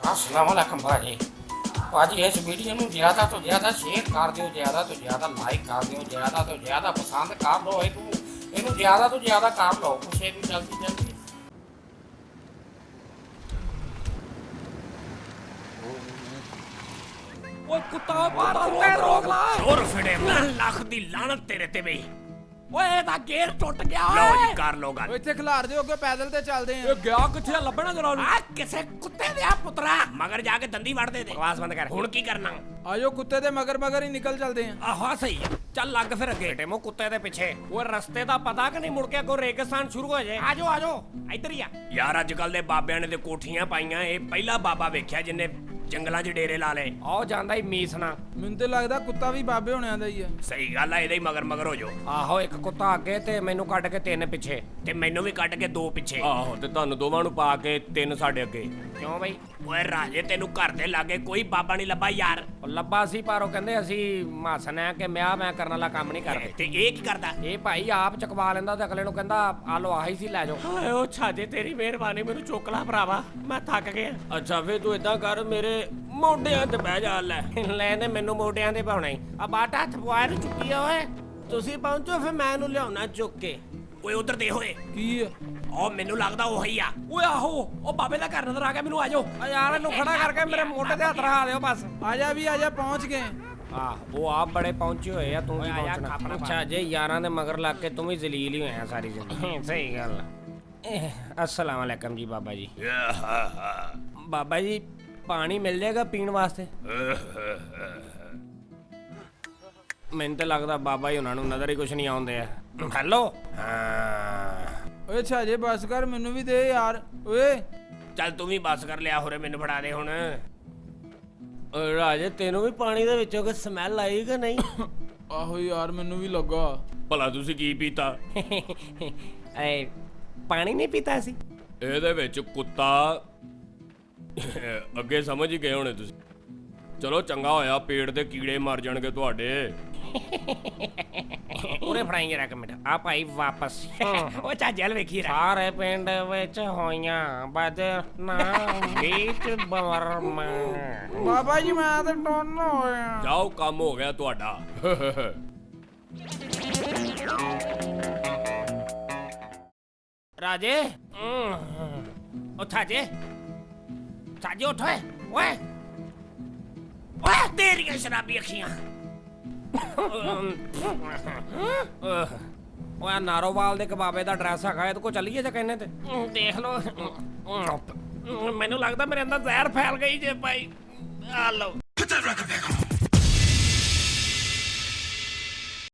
अस्सलामुअलैकुम भाजी। भाजी इस वीडियो में ज़्यादा तो ज़्यादा शेयर कर दो, ज़्यादा तो ज़्यादा लाइक कर दो, ज़्यादा तो ज़्यादा पसंद कर दो। इनू ज़्यादा तो ज़्यादा कर लो कुछ भी जल्दी जल्दी। ਓਏ ਕੁੱਤਾ ਬਾਹਰ ਕੁੱਤੇ ਰੋਕ ਲਾ ਜ਼ੋਰ ਫੜੇ ਲੱਖ ਦੀ ਲਾਨਤ ਤੇਰੇ ਤੇ ਬਈ। ਓਏ ਇਹਦਾ ਗੇਅਰ ਟੁੱਟ ਗਿਆ ਲਓ ਜੀ ਓਏ ਕਰ ਲੋ ਗੱਲ। ਇੱਥੇ ਖਿਲਾਰ ਦਿਓ ਅੱਗੇ ਪੈਦਲ ਤੇ ਚੱਲਦੇ ਇਹ ਆਂ। ਗਿਆ ਕਿੱਥੇ ਆ? ਲੱਭਣਾ ਜਰਾ ਉਹਨੂੰ। ਆ ਕਿਸੇ ਕੁੱਤੇ ਦੇ ਆ ਪੁੱਤਰਾ ਮਗਰ ਜਾ ਕੇ ਦੰਦੀ ਵੜ ਦੇ ਬਕਵਾਸ ਬੰਦ ਕਰ। ਹੁਣ ਕੀ ਕਰਨਾ? ਆਜੋ ਕੁੱਤੇ ਦੇ ਮਗਰ ਮਗਰ ਹੀ ਨਿਕਲ ਚੱਲਦੇ ਆਂ। ਆਹੋ ਸਹੀ ਹੈ, ਚੱਲ ਲੱਗ ਫਿਰ ਅੱਗੇ। ਟੇਮੋ ਕੁੱਤੇ ਦੇ ਪਿੱਛੇ। ਓਏ ਰਸਤੇ ਦਾ ਪਤਾ ਕਿ ਨਹੀਂ ਮੁੜ ਕੇ ਅੱਗੋਂ ਰੇਗਿਸਤਾਨ ਸ਼ੁਰੂ ਹੋ ਜਾਏ। ਆਜੋ ਆਜੋ ਇੱਧਰ ਹੀ ਆ ਯਾਰ। ਅੱਜ ਕੱਲ ਦੇ ਬਾਬਿਆਂ ਨੇ ਤੇ ਕੋਠੀਆਂ ਪਾਈਆਂ। ਇਹ ਪਹਿਲਾ ਬਾਬਾ ਵੇਖਿਆ ਜਿੰਨੇ ਜੰਗਲਾਂ 'ਚ ਡੇਰੇ ਲਾ ਲਏ। ਆਓ ਜਾਂਦਾ ਹੀ ਮੀਸਣਾ। ਮੈਨੂੰ ਤੇ ਲੱਗਦਾ ਕੁੱਤਾ ਵੀ ਬਾਬੇ ਹੋਣਿਆਂ ਦਾ ਹੀ ਆ। ਸਹੀ ਗੱਲ ਆ, ਇਹਦੇ ਹੀ ਮਗਰ ਮਗਰ ਹੋ ਜਾਓ। ਆਹੋ ਇੱਕ ਕੁੱਤਾ ਅੱਗੇ ਤੇ ਮੈਨੂੰ ਕੱਢ ਕੇ ਤਿੰਨ ਪਿੱਛੇ। ਤੇ ਮੈਨੂੰ ਵੀ ਕੱਢ ਕੇ ਦੋ ਪਿੱਛੇ। ਆਹੋ ਤੇ ਤੁਹਾਨੂੰ ਦੋਵਾਂ ਨੂੰ ਪਾ ਕੇ ਤਿੰਨ ਸਾਡੇ ਅੱਗੇ। ਕਿਉਂ ਬਈ? ਓਏ ਰਾਜੇ ਤੈਨੂੰ ਘਰ ਦੇ ਲਾਗੇ ਕੋਈ ਬਾਬਾ ਨਹੀਂ ਲੱਭਾ ਯਾਰ। ਉਹ ਲੱਭਾ ਸੀ ਪਰ ਉਹ ਕਹਿੰਦੇ ਅਸੀਂ ਮਾਸਨਾ ਕਿ ਮੈਂ ਕਰਨ ਵਾਲਾ ਕੰਮ ਨਹੀਂ ਕਰਦੇ। ਤੇ ਇਹ ਕੀ ਕਰਦਾ? ਇਹ ਭਾਈ ਆਪ ਚਕਵਾ ਲੈਂਦਾ ਤੇ ਅਗਲੇ ਨੂੰ ਕਹਿੰਦਾ ਆ ਲੋ ਆਹੀ ਸੀ ਲੈ ਜਾਓ। ਹਾਏ ਉਹ ਛਾਜੇ ਤੇਰੀ ਮਿਹਰਬਾਨੀ, ਮੈਨੂੰ ਚੁੱਕ ਲਾ ਭਰਾਵਾ, ਮੈਂ ਥੱਕ ਗਿਆ। ਅੱਛਾ ਫੇਰ ਤੂੰ ਇਦਾਂ ਕਰ, ਮੇਰੇ ਮੋਢਿਆਂ ਤੇ ਬਹਿ ਜਾ। ਲੈ ਨੇ ਮੈਨੂੰ ਮੋਢਿਆਂ ਤੇ ਪਾਉਣਾ ਹੀ ਆ। ਬਾਟਾ ਹੱਥ ਪਵਾਇਆ ਨੂੰ ਚੁੱਕੀ ਆ। ਓਏ ਤੁਸੀਂ ਪਹੁੰਚੋ ਫਿਰ ਮੈਂ ਇਹਨੂੰ ਲਿਆਉਣਾ ਚੁੱਕ ਕੇ। ਓਏ ਉਧਰ ਦੇ ਹੋਏ। ਕੀ ਆ? ਉਹ ਮੈਨੂੰ ਲੱਗਦਾ ਉਹੀ ਆ। ਓਏ ਆਹੋ ਉਹ ਬਾਬੇ ਦਾ ਘਰ ਨਜ਼ਰ ਆ ਗਿਆ ਮੈਨੂੰ। ਆ ਜਾਓ ਆ ਯਾਰ, ਇਹਨੂੰ ਖੜਾ ਕਰਕੇ ਮੇਰੇ ਮੋਢੇ ਤੇ ਹੱਥ ਰਖਾ ਦਿਓ ਬਸ। ਆਜਾ ਵੀ ਆਜਾ, ਪਹੁੰਚ ਗਏ। ਆਹ ਉਹ ਆਪ ਬੜੇ ਪਹੁੰਚੇ ਹੋਏ ਆ, ਤੂੰ ਵੀ ਆਇਆ ਪਹੁੰਚਣਾ। ਖਾਪਣਾ ਅੱਛਾ ਜੇ ਯਾਰਾਂ ਦੇ ਮਗਰ ਲੱਗ ਕੇ ਤੂੰ ਵੀ ਜ਼ਲੀਲ ਹੀ ਹੋਇਆ ਸਾਰੀ ਜ਼ਿੰਦਗੀ। ਸਹੀ ਗੱਲ ਆ। अस्सलाम वालेकुम जी बाबा जी। बाबा जी पानी मिल जाएगा पीने वास्ते? ਮੈਨੂੰ ਤਾਂ ਲੱਗਦਾ ਬਾਬਾ ਹੀ ਉਹਨਾਂ ਨੂੰ ਨਜ਼ਰ ਹੀ ਕੁਛ ਨਹੀਂ ਆਉਂਦੇ ਆ। ਹੈਲੋ ਓਏ ਛਾਜੇ ਬਸ ਕਰ, ਮੈਨੂੰ ਵੀ ਦੇ ਯਾਰ। ਓਏ ਚੱਲ ਤੂੰ ਵੀ ਬੱਸ ਕਰ ਲਿਆ ਹੋਰੇ, ਮੈਨੂੰ ਫੜਾ ਦੇ ਹੁਣ। ਰਾਜੇ ਤੈਨੂੰ ਵੀ ਪਾਣੀ ਦੇ ਵਿੱਚੋਂ ਕੋਈ ਸਮੈਲ ਆਈ ਕਿ ਨਹੀਂ? ਆਹੋ ਯਾਰ, ਮੈਨੂੰ ਵੀ ਲੱਗਾ। ਭਲਾ ਤੁਸੀਂ ਕੀ ਪੀਤਾ? ਐ ਪਾਣੀ ਨਹੀਂ ਪੀਤਾ ਸੀ। ਇਹਦੇ ਵਿੱਚ ਕੁੱਤਾ ਅੱਗੇ ਸਮਝ ਹੀ ਗਏ ਹੋਣੇ ਤੁਸੀਂ। ਚਲੋ ਚੰਗਾ ਹੋਇਆ, ਪੇਟ ਦੇ ਕੀੜੇ ਮਰ ਜਾਣਗੇ ਤੁਹਾਡੇ। ਉਰੇ ਫੜਾਈਏ ਰੱਖ ਮਿੰਟ ਆ ਭਾਈ ਵਾਪਸ। ਉਹ ਚੱਜਲ ਵੇਖੀ ਰਾ। ਸਾਰੇ ਪਿੰਡ ਵਿੱਚ ਹੋਈਆਂ ਬਦਨਾ ਵਿੱਚ ਬਵਰਮਾ। ਬਾਬਾ ਜੀ ਮੈਂ ਤਾਂ ਟੋਨ ਹੋਇਆ। ਜਾਓ, ਕੰਮ ਹੋ ਗਿਆ ਤੁਹਾਡਾ। ਰਾਜੇ ਉੱਠ ਜੇ ਸਾਜੇ ਉੱਠ ਓਏ ਓਏ ਓਏ ਤੇਰੀਆਂ ਸ਼ਰਾਬੀ ਅੱਖੀਆਂ। ਓਏ ਨਾਰੋਵਾਲ ਦੇ ਕਬਾਬੇ ਦਾ ਐਡਰੈਸ ਹੈਗਾ, ਇਹਦੇ ਕੋਲ ਚੱਲੀਏ ਜੇ ਕਹਿੰਨੇ ਤੇ ਦੇਖ ਲੋ, ਮੈਨੂੰ ਲੱਗਦਾ ਮੇਰੇ ਅੰਦਰ ਜ਼ਹਿਰ ਫੈਲ ਗਈ ਜੇ ਭਾਈ। ਆ ਲਓ।